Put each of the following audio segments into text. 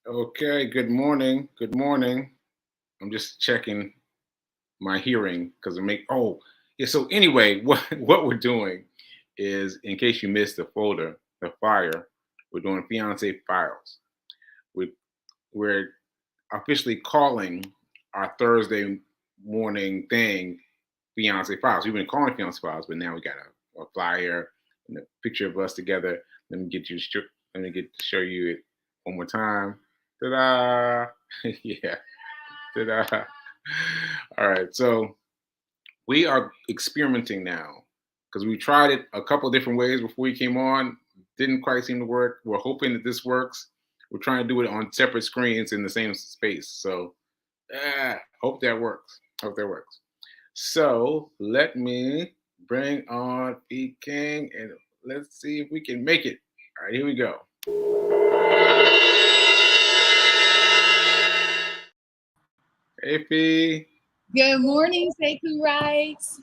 Okay, good morning. Good morning. I'm just checking my hearing because it make yeah, so anyway, what we're doing is in case you missed the folder, the fire, we're doing fiance files. We we're officially calling our Thursday morning thing fiance files. We've been calling fiance files, but now we got a flyer and a picture of us together. Let me get you let me get to show you it one more time. Ta-da! Yeah. Ta-da! All right, so we are experimenting now because we tried it a couple of different ways before we came on. Didn't quite seem to work. We're hoping that this works. We're trying to do it on separate screens in the same space. So hope that works. Hope that works. So let me bring on P King and let's see if we can make it. All right, here we go. Hey P. Good morning, Sekou Rights.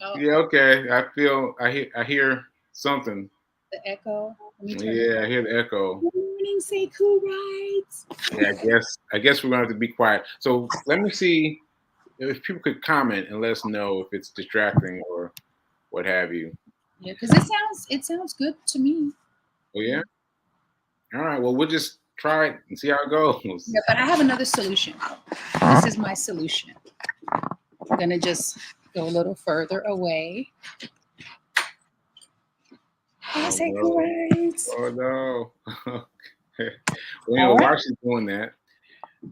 Oh, Yeah, okay. I hear something. the echo. Let me turn it Yeah, I down. hear the echo. Good morning, Sekou Rights. Yeah, I guess we're gonna have to be quiet. So let me see if people could comment and let us know if it's distracting or what have you. Yeah, because it sounds good to me. Oh Yeah. yeah? All right, well we'll just try it and see how it goes. Yeah, but I have another solution. This is my solution. I'm gonna just go a little further away. Hi, Oh Sekou no. Rights. Oh no. Okay. Well, All while right. she's doing that,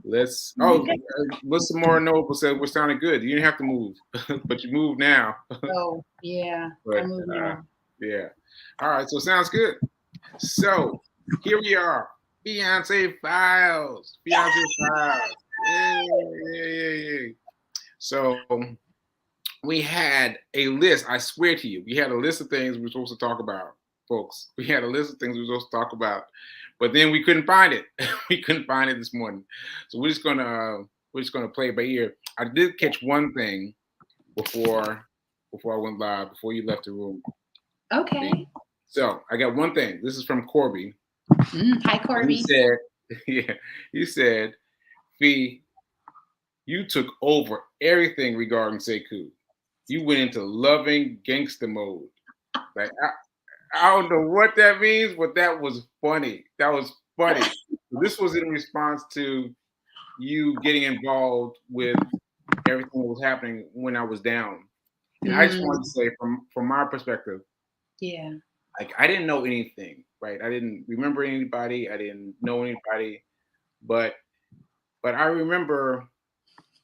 let's. Okay. Listen more noble said we're sounding good. You didn't have to move, but you moved now. Oh, yeah. I But move now. yeah. All right. So sounds good. So here we are. Fiance files. Fiance files. Yay, yay, yay, yay. So we had a list. I swear to you, we had a list of things we were supposed to talk about, folks. We had a list of things we were supposed to talk about, but then we couldn't find it. We couldn't find it this morning. So we're just gonna play it by ear. I did Yeah. catch one thing before before I went live, before you left the room. Okay. So I got one thing. This is from Corby. Hi, He Corby. said, yeah, he said, Fee, you took over everything regarding Sekou. You went into loving gangster mode. Like I don't know what that means, but that was funny. That was funny. This was in response to you getting involved with everything that was happening when I was down. And I just wanted Mm, to say from my perspective, yeah. like I didn't know anything, right? I didn't remember anybody, I didn't know anybody, but I remember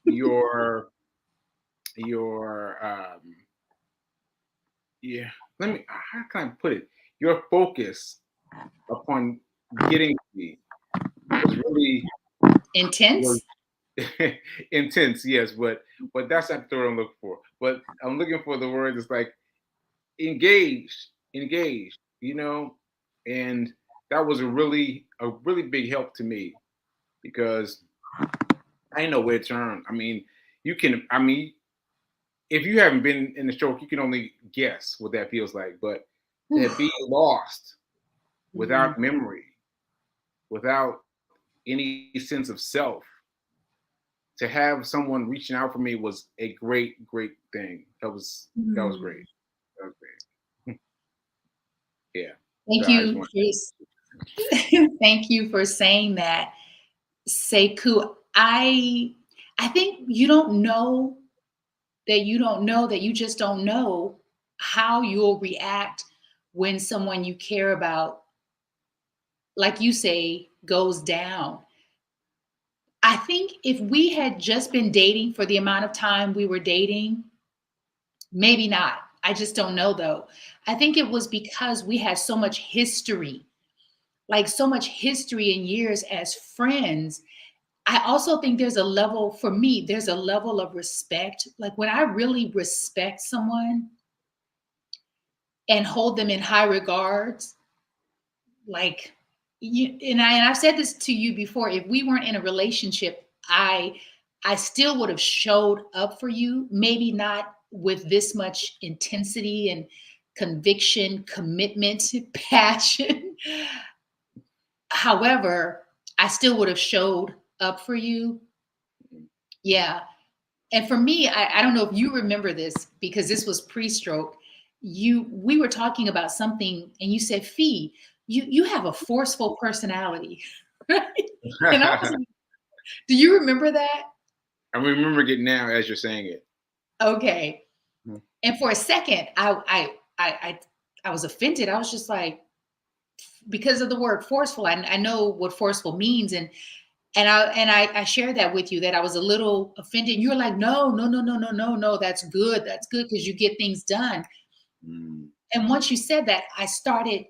your your yeah, let me how can I put it? Your focus upon getting to me was really was Intense. intense, yes, but that's not the word I'm looking for. But I'm looking for the word that's like engaged, engaged, and that was a really big help to me because I didn't know where to turn. I mean, if you haven't been in the stroke, you can only guess what that feels like. But to be lost Mm. without memory, without any sense of self, to have someone reaching out for me was a great, great thing. That was great. Mm. That was great. Yeah. So Thank I just you want. thank you for saying that, Sekou. I think you don't know that you don't know that you just don't know how you'll react when someone you care about, like you say, goes down. I think if we had just been dating for the amount of time we were dating, maybe not. I just don't know though. I think it was because we had so much history, like so much history and years as friends. I also think there's a level, for me, there's a level of respect. Like when I really respect someone and hold them in high regards, like and I've said this to you before, if we weren't in a relationship, I still would have showed up for you, maybe not with this much intensity and conviction, commitment, passion. However, I still would have showed up for you. Mhm. Yeah. And for me, I don't know if you remember this because this was pre-stroke. We were talking about something and you said, Fee, you have a forceful personality. Right? And I was like, do you remember that? I remember it now as you're saying it. Okay. Mhm. And for a second, I was offended. I was just like, because of the word forceful, I know what forceful means. And I shared that with you that I was a little offended. And you were like, no, no, no, no, no, no, no, that's good. That's good because you get things done. Mm. And once you said that, I started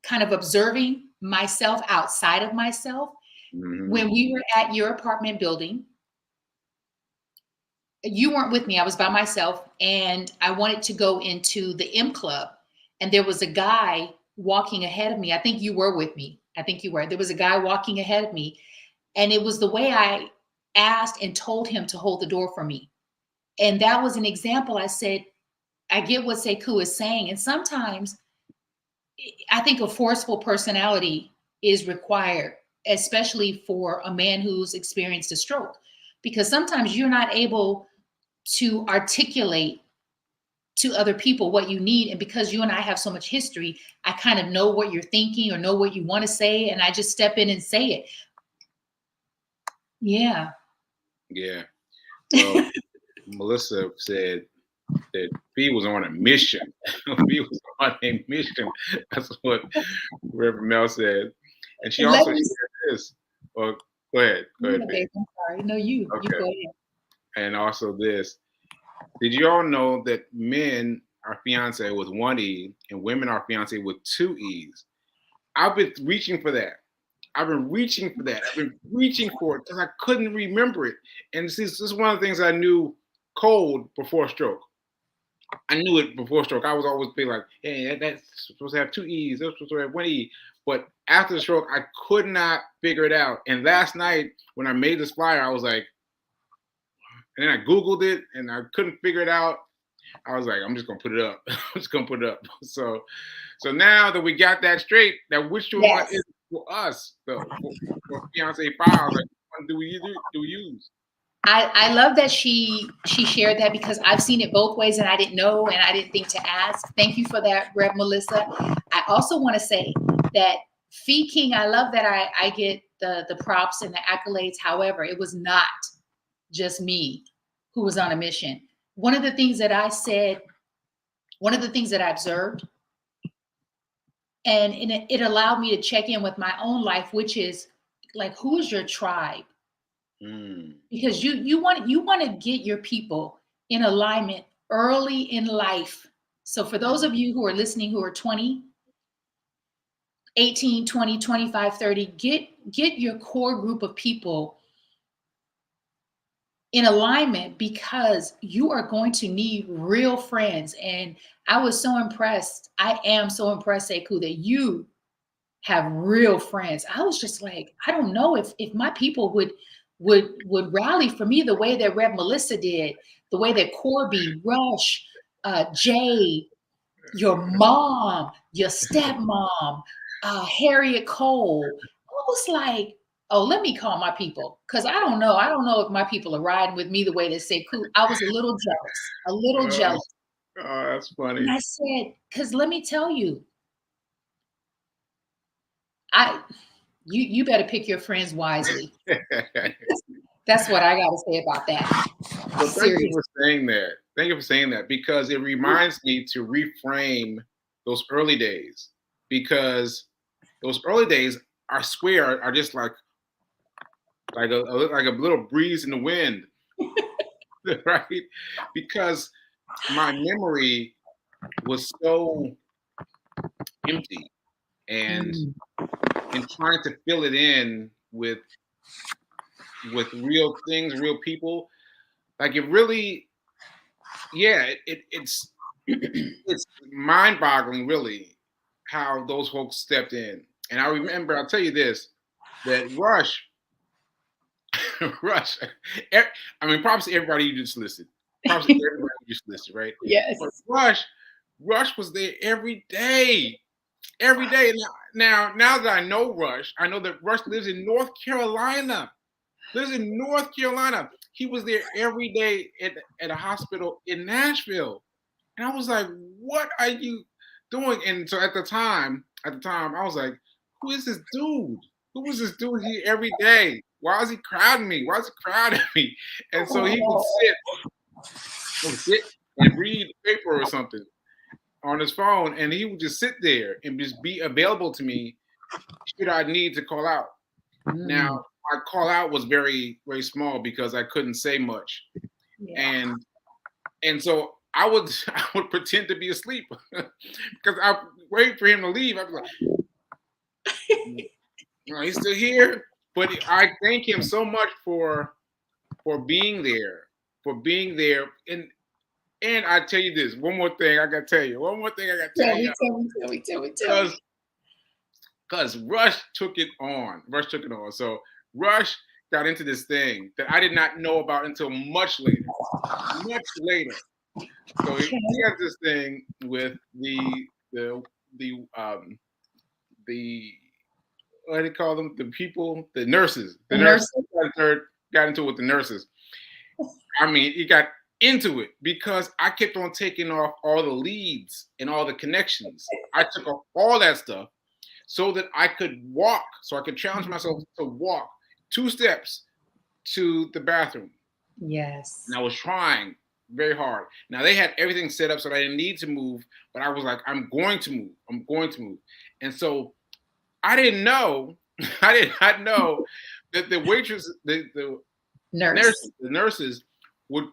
kind of observing myself outside of myself. Mhm. When we were at your apartment building, you weren't with me. I was by myself and I wanted to go into the M Club. And there was a guy walking ahead of me. I think you were with me. I think you were. There was a guy walking ahead of me. And it was the way I asked and told him to hold the door for me. And that was an example. I said, I get what Sekou is saying. And sometimes I think a forceful personality is required, especially for a man who's experienced a stroke, because sometimes you're not able to articulate to other people what you need. And because you and I have so much history, I kind of know what you're thinking or know what you want to say. And I just step in and say it. Yeah. Yeah. Well, Melissa said that B was on a mission. B was on a mission. That's what Reverend Mel said. And she Let also me, shared this. Well, go ahead. Go ahead, yeah, B. babe, I'm sorry. No, you Okay. go ahead. And also this. Did you all know that men are fiance with one E and women are fiance with two E's? I've been reaching for that. I've been reaching for that. I've been reaching for it because I couldn't remember it. And this is one of the things I knew cold before stroke. I knew it before stroke. I was always be like, hey, that's supposed to have two E's. That's supposed to have one E. But after the stroke, I could not figure it out. And last night, when I made this flyer, I was like, and then I Googled it and I couldn't figure it out. I was like, I'm just gonna put it up. I'm just gonna put it up. So now that we got that straight, that which one is Yes. for us though for fiance files? Like, which one do we use? I love that she shared that because I've seen it both ways and I didn't know and I didn't think to ask. Thank you for that, Rev Melissa. I also want to say that Fee King, I love that I get the props and the accolades. However, it was not just me who was on a mission. One of the things that I said, one of the things that I observed, and it allowed me to check in with my own life, which is like, who is your tribe? Mm. Because you want to get your people in alignment early in life. So for those of you who are listening who are 20, 18, 20, 25, 30, get your core group of people in alignment because you are going to need real friends. And I was so impressed. I am so impressed, Sekou, that you have real friends. I was just like, I don't know if my people would rally for me the way that Rev Melissa did, the way that Corby, Rush, Jay, your mom, your stepmom, Harriet Cole. I was like, oh, let me call my people because I don't know. I don't know if my people are riding with me the way they say cool. I was a little jealous, a little Oh, jealous. that's And funny. I said, because let me tell you, I you better pick your friends wisely. That's what I got to say about that. Well, thank you Serious. for saying that. Thank you for saying that because it reminds me to reframe those early days because those early days, I swear, are just like a little breeze in the wind, right? Because my memory was so empty, and Mm. trying to fill it in with real things, real people, like it really, yeah, it's mind-boggling, really, how those folks stepped in. And I remember, I'll tell you this, that Rush, Rush, I mean, props to everybody you just listed. Props to everybody you just listed, right? Yes. But Rush was there every day. every day. Now that I know Rush, I know that Rush lives in North Carolina. Lives in North Carolina. He was there every day at a hospital in Nashville. And I was like, what are you doing? And so at the time, I was like, who is this dude? Who is this dude here every day? Why is he crowding me? Why is he crowding me? And so he would Oh, sit and read the paper or something on his phone, and he would just sit there and just be available to me should I need to call out. Now, mm, my call out was very, very small because I couldn't say much. yeah. And so I would I would pretend to be asleep because I wait for him to leave. I'd be like, no, he's still here. But I thank him so much for being there, and I tell you this one more thing. I gotta tell you one more thing. I gotta tell Tell you me, tell me, tell me, tell me, tell me. because Rush took it on. Rush took it on. So Rush got into this thing that I did not know about until much later. Much later. So he Okay. has this thing with the what do you call them? The people, the nurses. The The nurses nurses. got into it with the nurses. I mean, he got into it because I kept on taking off all the leads and all the connections. I took off all that stuff so that I could walk, so I could challenge myself to walk 2 steps to the bathroom. And Yes. I was trying very hard. Now they had everything set up so I didn't need to move, but I was like, I'm going to move. I'm going to move. And so I didn't know, I did not know that the waitress, the Nurse. nurses were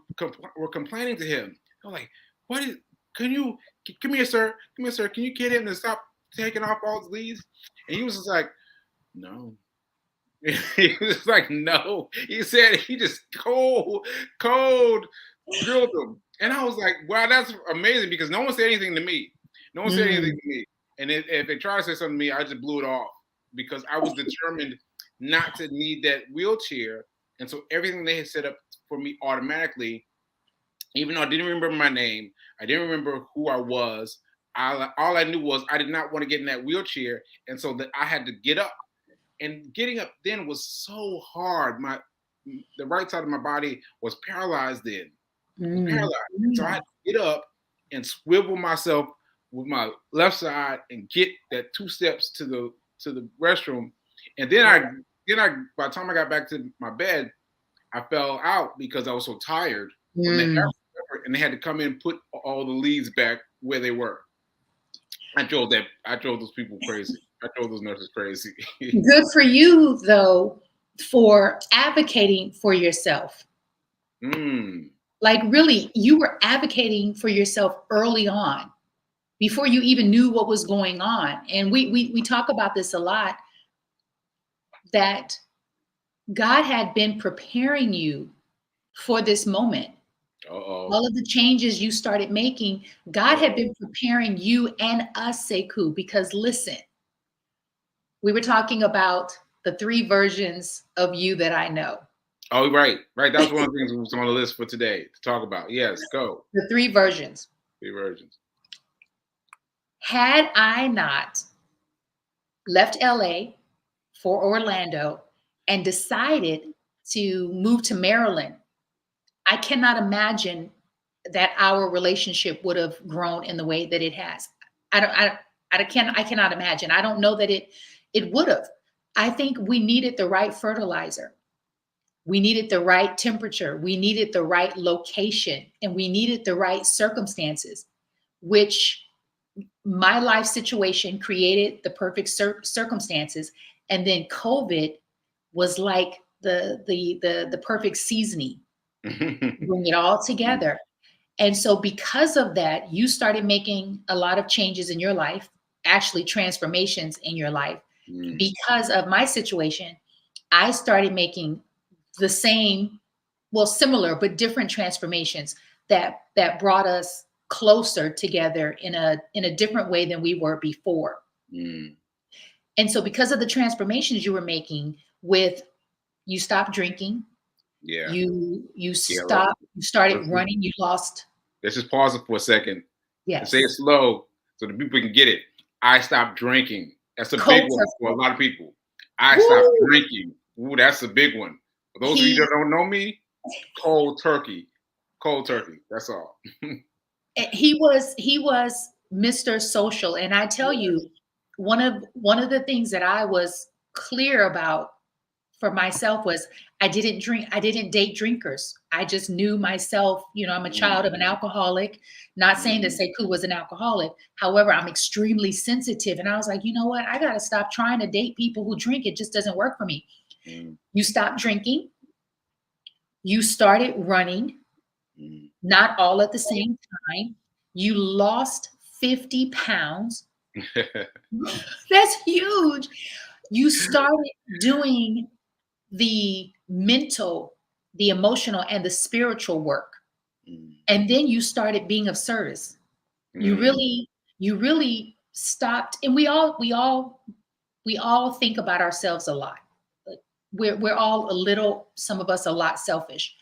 complaining to him. They're like, "What is? Can you come here, sir? Come here, sir. Can you get him to stop taking off all his leaves?" And he was just like, "No." He was like, "No." He said he just cold drilled them, and I was like, "Wow, that's amazing," because no one said anything to me. No one said anything Mm, to me, and if they tried to say something to me, I just blew it off because I was determined not to need that wheelchair, and so everything they had set up for me automatically, even though I didn't remember my name, I didn't remember who I was. All I knew was I did not want to get in that wheelchair, and so that I had to get up. And getting up then was so hard. The right side of my body was paralyzed then. Was mm, paralyzed. And so I had mm. to get up and swivel myself with my left side and get that 2 steps to the restroom. And then I by the time I got back to my bed, I fell out because I was so tired from that Mm. effort, and they had to come in and put all the leads back where they were. I drove those people crazy. I drove those nurses crazy. Good for you, though, for advocating for yourself. Mm. Like, really, you were advocating for yourself early on before you even knew what was going on. And we talk about this a lot, that God had been preparing you for this moment. Uh-oh. All of the changes you started making, God had Uh-oh. been preparing you and us, Sekou, because listen, we were talking about the 3 versions of you that I know. Oh, right. Right. That was one of the things that was on the list for today to talk about. Yes, go. The 3 versions. 3 versions. Had I not left LA for Orlando and decided to move to Maryland, I cannot imagine that our relationship would have grown in the way that it has. I don't, I cannot imagine. I don't know that it would have. I think we needed the right fertilizer. We needed the right temperature. We needed the right location, and we needed the right circumstances, which my life situation created the perfect circumstances. And then COVID was like the perfect seasoning, bring it all together. And so because of that, you started making a lot of changes in your life, actually transformations in your life. Mm. Because of my situation, I started making the same, well, similar but different transformations that brought us closer together in a different way than we were before. Mm. And so because of the transformations you were making, with you stopped drinking, Yeah. you Yeah. stopped, you started Let's, running, you lost. let's just pause it for a second and say it Yes. slow so the people can get it. I stopped drinking. That's a big Cold one for a turkey. lot of people. I stopped Woo! drinking. Ooh, that's a big one. For those of you that He don't know me, cold turkey. Cold turkey. That's all. he was Mr. Social, and I tell you, one of the things that I was clear about for myself was I didn't drink, I didn't date drinkers. I just knew myself, I'm a child of an alcoholic. Not saying that Mm, Sekou was an alcoholic. However, I'm extremely sensitive. And I was like, you know what? I gotta stop trying to date people who drink. It just doesn't work for me. mm, You stop drinking, you started running, mm. not all at the same time. You lost 50 pounds. That's huge. You started doing the mental, the emotional, and the spiritual work. Mm, And then you started being of service. You mm, really, you really stopped. And we all think about ourselves a lot. Like, we're all a little, some of us a lot selfish.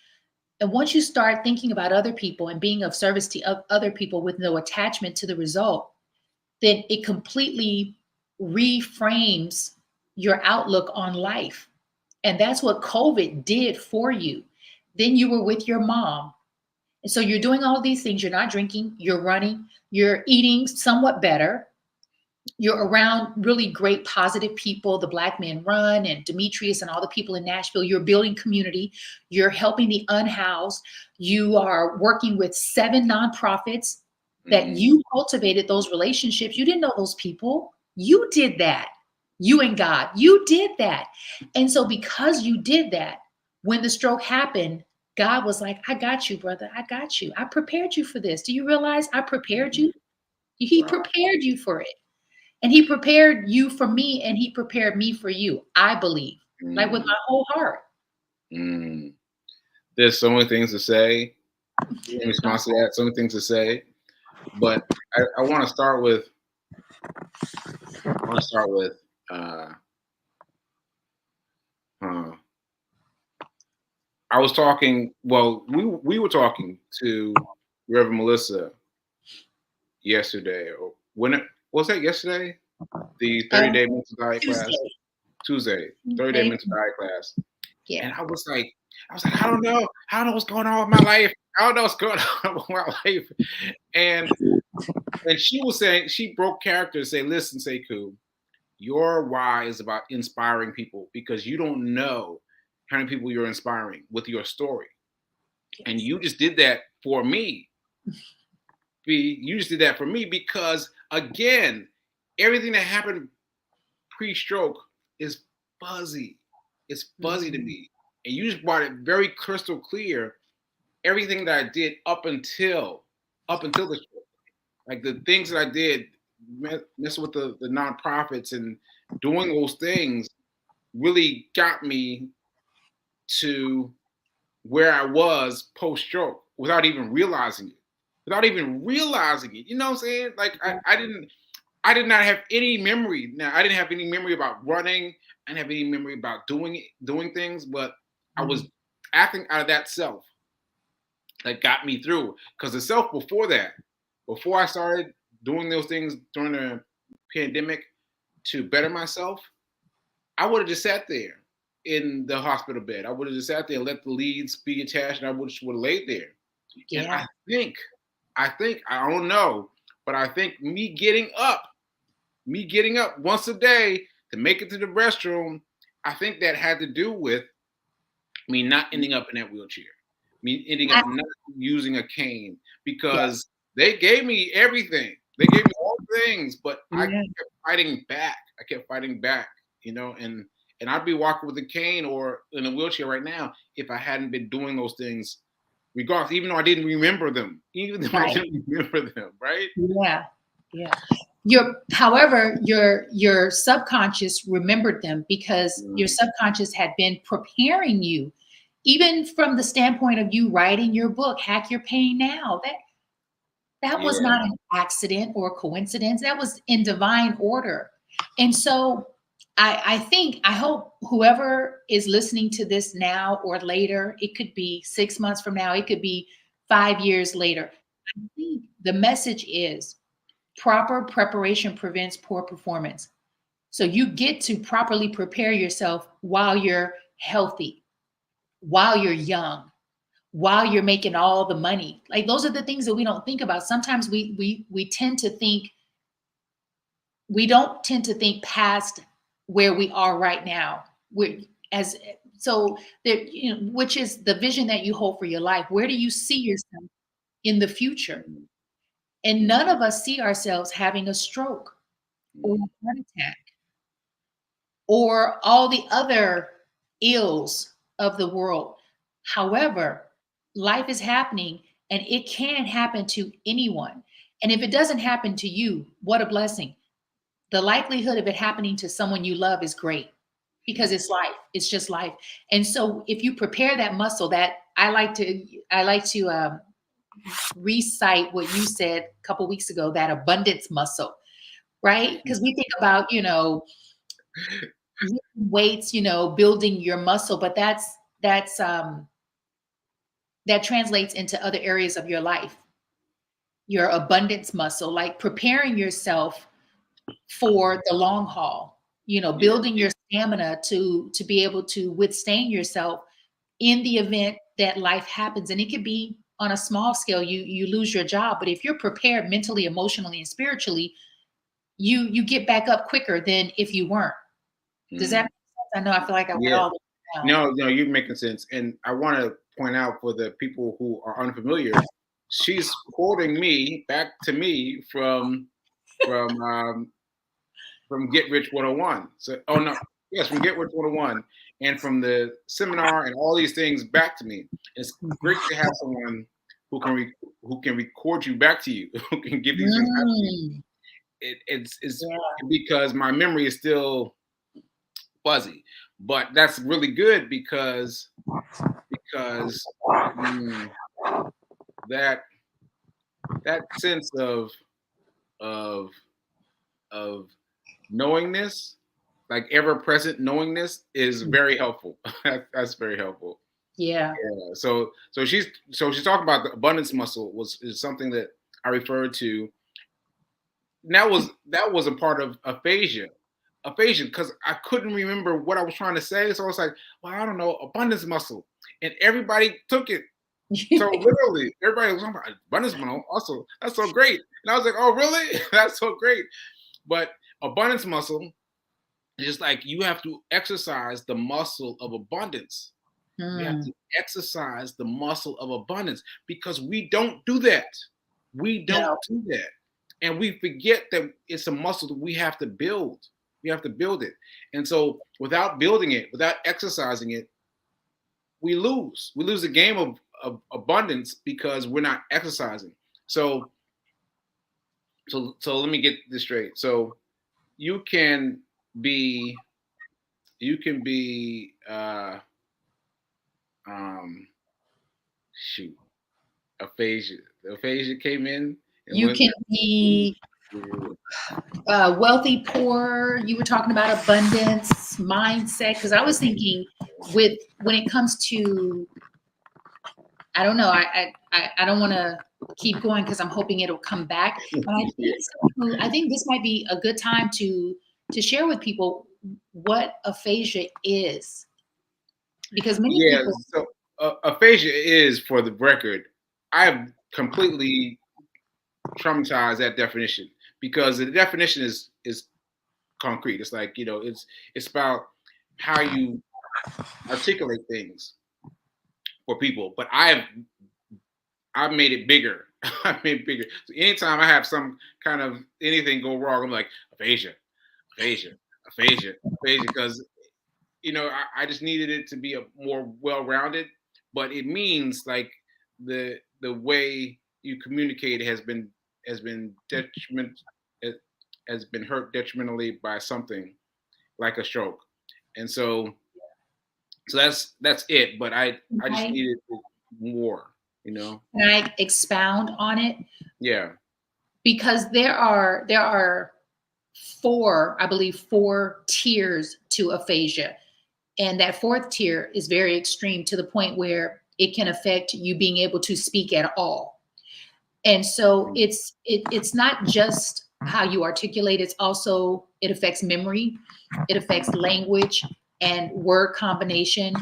And once you start thinking about other people and being of service to other people with no attachment to the result, then it completely reframes your outlook on life. And that's what COVID did for you. Then you were with your mom. And so you're doing all of these things. You're not drinking, you're running, you're eating somewhat better. You're around really great, positive people, the Black Men Run and Demetrius and all the people in Nashville. You're building community. You're helping the unhoused. You are working with 7 nonprofits that mm, you cultivated those relationships. You didn't know those people. You did that. You and God, you did that. And so, because you did that, when the stroke happened, God was like, I got you, brother. I got you. I prepared you for this. Do you realize I prepared mm. you? He Wow. prepared you for it. And he prepared you for me and he prepared me for you, I believe, like with Mm, my whole heart. mm. There's so many things to say in response to that. So many things to say, but I want to start with. I want to start with. Uh, uh, I was talking. Well, we were talking to Reverend Melissa yesterday, or when it was that yesterday? The 30-day mental diet class, Tuesday, Tuesday, 30-day Tuesday, mental diet class. yeah. And I was like, I don't know. I don't know what's going on with my life. I don't know what's going on with my life. And she was saying, she broke character and say, listen, Sekou, your why is about inspiring people because you don't know how many people you're inspiring with your story. And Yes. you just did that for me. You just did that for me because again, everything that happened pre-stroke is fuzzy. It's fuzzy to Mhm. me. And you just brought it very crystal clear. Everything that I did up until the stroke, like the things that I did, messing with the nonprofits and doing those things, really got me to where I was post stroke without even realizing it. Without even realizing it, you know what I'm saying? Like I did not have any memory. Now I didn't have any memory about running. I didn't have any memory about doing things, but I was Mhm. acting out of that self that got me through. Because the self before that, before I started doing those things during the pandemic to better myself, I would have just sat there in the hospital bed. I would have just sat there and let the leads be attached, and I would have laid there. And Yeah. I don't know, but I think me getting up once a day to make it to the restroom, I think that had to do with me not ending up in that wheelchair, me ending up I, not using a cane yes. because they gave me everything. They gave me all things, but I Yeah. kept fighting back. I kept fighting back, and I'd be walking with a cane or in a wheelchair right now if I hadn't been doing those things, regardless, even though I didn't remember them, even though I Right. didn't remember them, right? Yeah. Yeah. However, your subconscious remembered them because your Mm, subconscious had been preparing you, even from the standpoint of you writing your book, Hack Your Pain Now. That was yeah. not an accident or coincidence. That was in divine order. And so I hope whoever is listening to this now or later, it could be 6 months from now, it could be 5 years later. I think the message is Proper preparation prevents poor performance. So you get to properly prepare yourself while you're healthy, while you're young, while you're making all the money. Like those are the things that we don't think about. Sometimes we tend to think, we don't tend to think past where we are right now. We're as so there, which is the vision that you hold for your life. Where do you see yourself in the future? And none of us see ourselves having a stroke or a heart attack or all the other ills of the world. However, life is happening and it can happen to anyone. And if it doesn't happen to you, what a blessing. The likelihood of it happening to someone you love is great because it's life. It's just life. And so if you prepare that muscle, that I like to recite what you said a couple weeks ago, that abundance muscle, right? Because we think about, lifting weights, building your muscle, but that translates into other areas of your life. Your abundance muscle, like preparing yourself for the long haul, building your stamina to be able to withstand yourself in the event that life happens. And it could be on a small scale, you lose your job, but if you're prepared mentally, emotionally, and spiritually, you get back up quicker than if you weren't. Does that make sense? I know I feel like I went Yeah. all the way down. No, you're making sense. And I want to point out for the people who are unfamiliar, she's quoting me back to me from from Get Rich 101. So, oh no, yes, from Get Rich 101, and from the seminar and all these things back to me. It's great to have someone who can record you back to you, who can give these things back to you. Mm, It's yeah. because my memory is still fuzzy, but that's really good because mm, that that sense of of knowingness, like ever present knowingness, is very helpful. That's very helpful. Yeah. Yeah. So she's talking about the abundance muscle is something that I referred to. And that was a part of aphasia, because I couldn't remember what I was trying to say. So I was like, well, I don't know, abundance muscle, and everybody took it. So literally, everybody was talking about abundance muscle. Also, that's so great. And I was like, oh, really? That's so great. But abundance muscle is just like you have to exercise the muscle of abundance. You have Mm, to exercise the muscle of abundance because we don't do that. We don't no. do that. And we forget that it's a muscle that we have to build. We have to build it. And so without building it, without exercising it, we lose. We lose the game of abundance because we're not exercising. So so let me get this straight. So you can be you can be um shoot, aphasia. Aphasia came in and You went. can be wealthy, poor. You were talking about abundance mindset, because I was thinking with when it comes to, I don't know, I don't want to keep going because I'm hoping it'll come back. But I think this might be a good time to share with people what aphasia is, because many Yeah, people. so aphasia is, for the record, I've completely traumatized that definition because the definition is concrete. It's like, it's about how you articulate things for people. But I've made it bigger. I've made it bigger. So anytime I have some kind of anything go wrong, I'm like aphasia, aphasia, aphasia, aphasia, because I just needed it to be a more well-rounded. But it means like the way you communicate has been it has been hurt detrimentally by something like a stroke, and so that's it. But I just I, needed more. can I expound on it? Yeah. Because there are four, I believe, four tiers to aphasia. And that fourth tier is very extreme to the point where it can affect you being able to speak at all. And so Mm. it's not just how you articulate, it's also it affects memory, it affects language and word combination.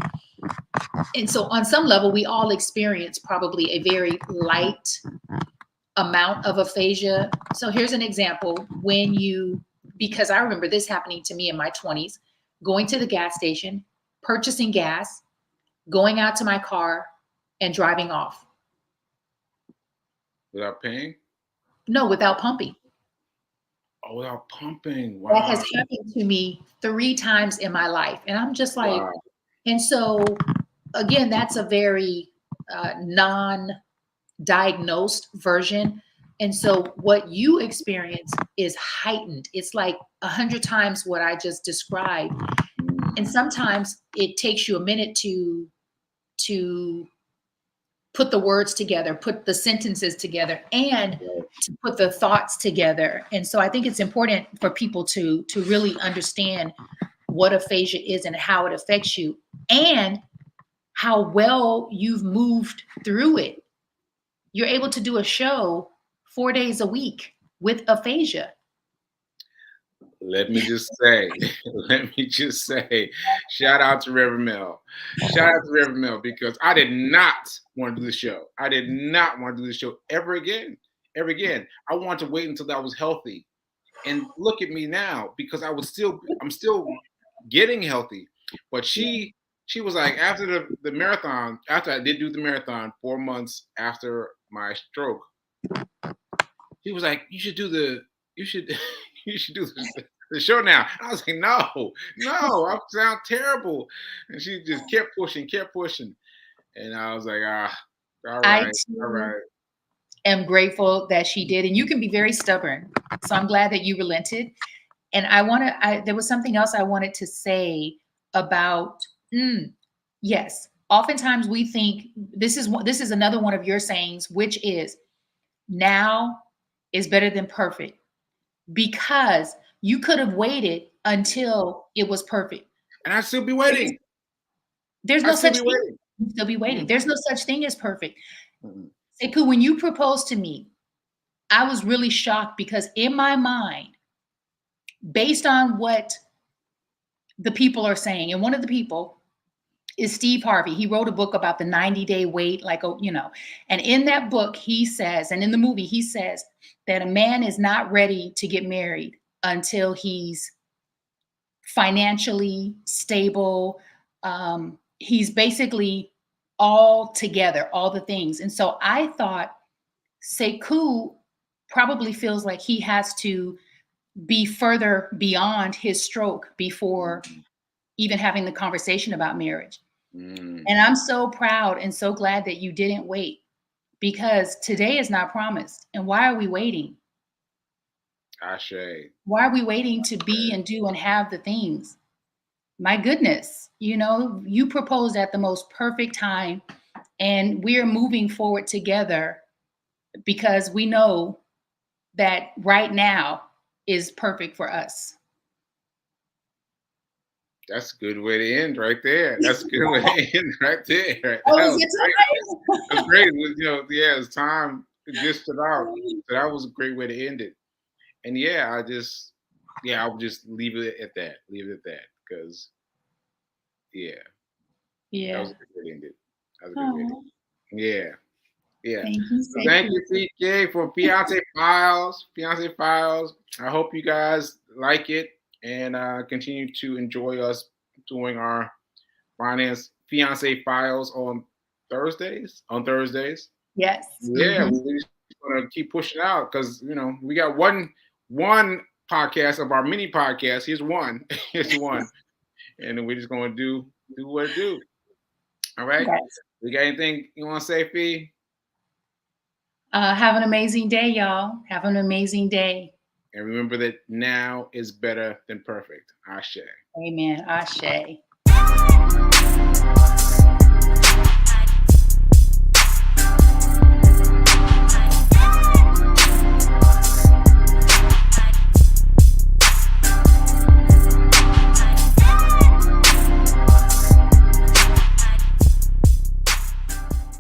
And so on some level, we all experience probably a very light amount of aphasia. So here's an example. When you, because I remember this happening to me in my 20s, going to the gas station, purchasing gas, going out to my car, and driving off. Without paying? No, without pumping. Oh, without pumping. That has Wow. happened to me 3 times in my life. And I'm just like, Wow. and so again, that's a very non-diagnosed version. And so what you experience is heightened. It's like 100 times what I just described. And sometimes it takes you a minute to put the words together, put the sentences together, and to put the thoughts together. And so I think it's important for people to really understand what aphasia is and how it affects you and how well you've moved through it. You're able to do a show 4 days a week with aphasia. Let me just say, shout out to Reverend Mel. Shout out to Reverend Mel because I did not want to do the show. I did not want to do the show ever again. Ever again. I wanted to wait until I was healthy. And look at me now because I'm still getting healthy. But she was like, after the marathon, after I did do the marathon 4 months after my stroke, she was like, you should do the show now. I was like, no, I sound terrible. And she just kept pushing. And I was like, all I right. too am grateful that she did. And you can be very stubborn. So I'm glad that you relented. And there was something else I wanted to say about, yes, oftentimes we think this is another one of your sayings, which is now is better than perfect, because you could have waited until it was perfect. And I'd still be waiting. There's no such thing. You'd still be waiting. There's no such thing as perfect. Sekou, when you proposed to me, I was really shocked because in my mind, based on what the people are saying, and one of the people is Steve Harvey. He wrote a book about the 90-day wait, and in that book he says, and in the movie he says, that a man is not ready to get married until he's financially stable. He's basically all together, all the things. And so I thought Sekou probably feels like he has to be further beyond his stroke before even having the conversation about marriage. And I'm so proud and so glad that you didn't wait, because today is not promised. And why are we waiting? Ashe. Why are we waiting to be and do and have the things? My goodness, you proposed at the most perfect time, and we're moving forward together because we know that right now is perfect for us. That's a good way to end right there. That's a good way to end right there. That was great. It's time just about. So that was a great way to end it. And I'll just leave it at that. Because that was a good way to end it. That was a good way to end it. Yeah. Thank you, CK, for Fiance Files. I hope you guys like it and continue to enjoy us doing our Fiance Files on Thursdays. Yes. Yeah, we're just gonna keep pushing out because we got one podcast of our mini podcast. Here's one, and then we're just gonna do what it do. All right. Yes. We got anything you want to say, Fee? Have an amazing day, y'all. Have an amazing day. And remember that now is better than perfect. Ashe. Amen. Ashe.